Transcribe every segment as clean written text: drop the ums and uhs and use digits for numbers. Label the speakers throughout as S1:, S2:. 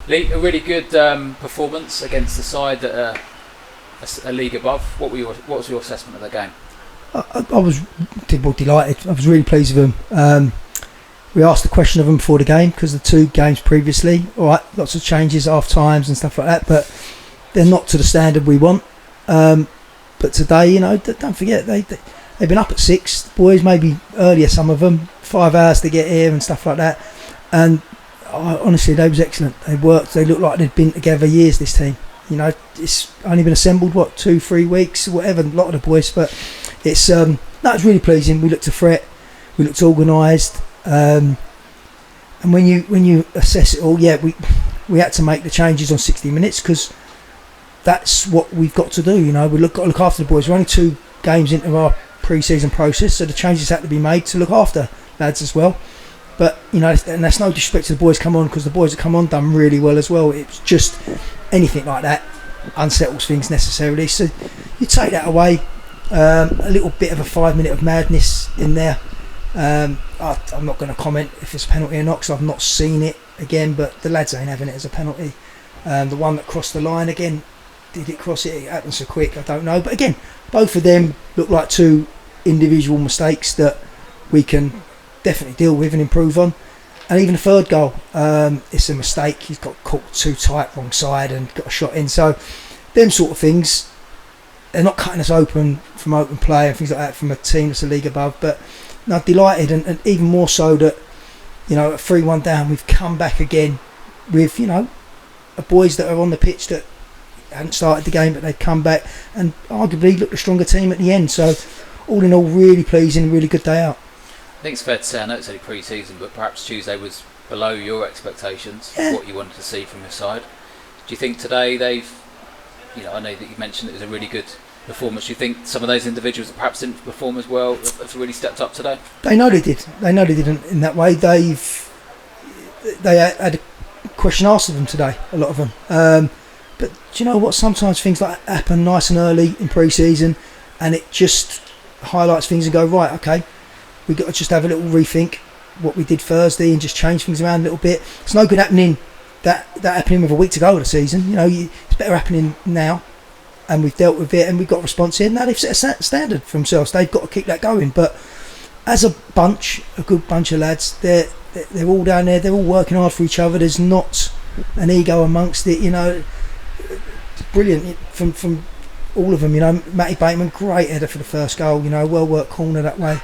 S1: Lee, a really good performance against the side that are a league above. What was your assessment of the game?
S2: I was delighted. I was really pleased with them. We asked the question of them before the game because the 2 games previously, all right, lots of changes, half times and stuff like that, but they're not to the standard we want. But today, don't forget they've been up at 6. The boys maybe earlier, some of them 5 hours to get here and stuff like that. And honestly, they was excellent. They worked. They looked like they'd been together years. This team, it's only been assembled 2-3 weeks, whatever. A lot of the boys, but it's it's really pleasing. We looked to threat. We looked organised. And when you assess it all, we had to make the changes on 60 minutes because that's what we've got to do. We've got to look after the boys. We're only 2 games into our pre-season process, so the changes had to be made to look after lads as well. But and that's no disrespect to the boys come on, because the boys that come on done really well as well. It's just anything like that unsettles things necessarily. So you take that away, a little bit of a 5 minute of madness in there. I'm not going to comment if it's a penalty or not because I've not seen it again, but the lads ain't having it as a penalty. The one that crossed the line again, did it cross it? It happened so quick, I don't know. But again, both of them look like 2 individual mistakes that we can definitely deal with and improve on. And even the 3rd goal, it's a mistake. He's got caught too tight, wrong side, and got a shot in. So them sort of things, they're not cutting us open from open play and things like that from a team that's a league above. But no, delighted, and even more so that at 3-1 down, we've come back again with boys that are on the pitch that hadn't started the game, but they've come back and arguably looked a stronger team at the end. So all in all, really pleasing, really good day out.
S1: I think it's fair to say, I know it's only pre-season, but perhaps Tuesday was below your expectations, what you wanted to see from your side. Do you think today they've, I know that you mentioned it was a really good performance. Do you think some of those individuals that perhaps didn't perform as well have really stepped up today?
S2: They know they did. They know they did in that way. They had a question asked of them today, a lot of them. But do you know what? Sometimes things like that happen nice and early in pre-season, and it just highlights things and go, right, okay, we got to just have a little rethink what we did Thursday and just change things around a little bit. It's no good happening that happening with a week to go of the season. It's better happening now, and we've dealt with it and we've got a response here. Now they've set a standard for themselves. They've got to keep that going. But as a bunch, a good bunch of lads, they're all down there. They're all working hard for each other. There's not an ego amongst it. Brilliant from all of them. Matty Bateman, great header for the first goal. Well worked corner that way.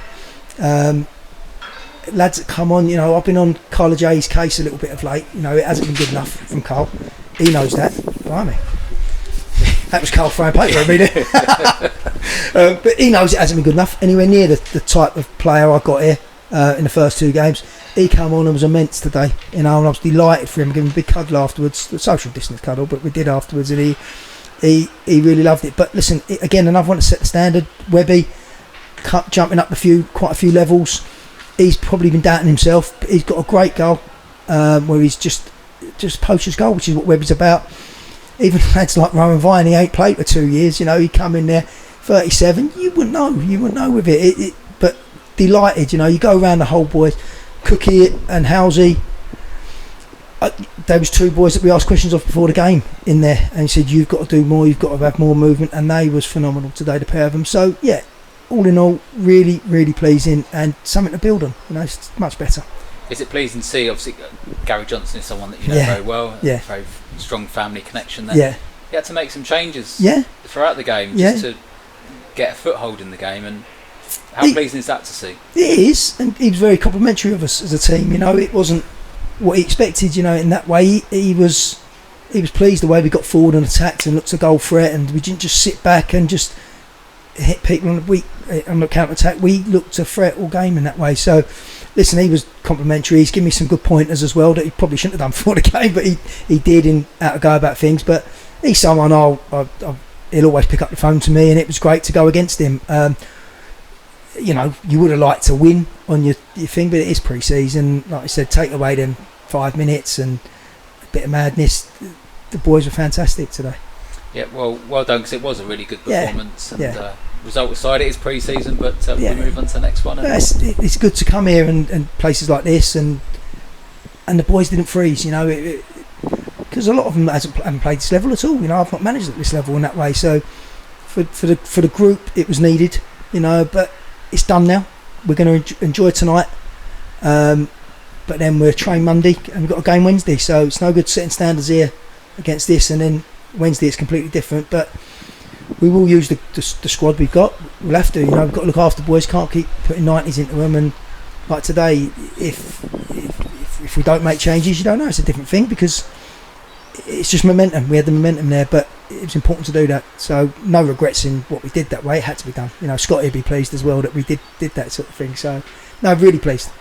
S2: Lads that come on, I've been on Carla J's case a little bit of late. It hasn't been good enough from Carl. He knows that. Blimey. That was Carl throwing paper at me there. But he knows it hasn't been good enough. Anywhere near the type of player I got here in the first 2 games. He came on and was immense today. And I was delighted for him. Giving him a big cuddle afterwards. The social distance cuddle, but we did afterwards, and he really loved it. But listen, again, another one to set the standard. Webby jumping up quite a few levels. He's probably been doubting himself, but he's got a great goal where he's just poacher's goal, which is what Webby's about. Even lads like Rowan Vine, he ain't played for 2 years. He come in there 37. You wouldn't know with it. But delighted. You go around the whole boys, Cookie and Housey. There was 2 boys that we asked questions of before the game in there, and he said you've got to do more, you've got to have more movement, and they was phenomenal today, the pair of them. So yeah, all in all, really, really pleasing and something to build on. It's much better.
S1: Is it pleasing to see? Obviously, Gary Johnson is someone that you know very well. Yeah. Very strong family connection there.
S2: Yeah.
S1: He had to make some changes.
S2: Yeah.
S1: Throughout the game, just to get a foothold in the game, and how pleasing is that to see?
S2: It is, and he was very complimentary of us as a team. It wasn't what he expected. In that way, he was pleased the way we got forward and attacked and looked a goal threat, and we didn't just sit back and just hit people on the counter attack. We looked to threat all game in that way. So listen, he was complimentary. He's given me some good pointers as well that he probably shouldn't have done before the game, but he did in how to go about things. But he's someone he'll always pick up the phone to me, and it was great to go against him. You would have liked to win on your thing, but it is pre-season. Like I said, take away them 5 minutes and a bit of madness. The boys were fantastic today.
S1: Yeah, well done, because it was a really good performance. Result aside, it is pre-season, but we move on to the next one.
S2: It's good to come here and places like this, and the boys didn't freeze. because a lot of them haven't played this level at all. I've not managed at this level in that way. So for the group, it was needed. But it's done now. We're going to enjoy tonight. But then we're trained Monday and we've got a game Wednesday. So it's no good setting standards here against this, and then Wednesday it's completely different. But we will use the squad we've got. We'll have to. We've got to look after the boys. Can't keep putting 90s into them. And like today, if we don't make changes, you don't know. It's a different thing because it's just momentum. We had the momentum there, but it was important to do that. So no regrets in what we did that way. It had to be done. Scotty would be pleased as well that we did that sort of thing. So no, really pleased.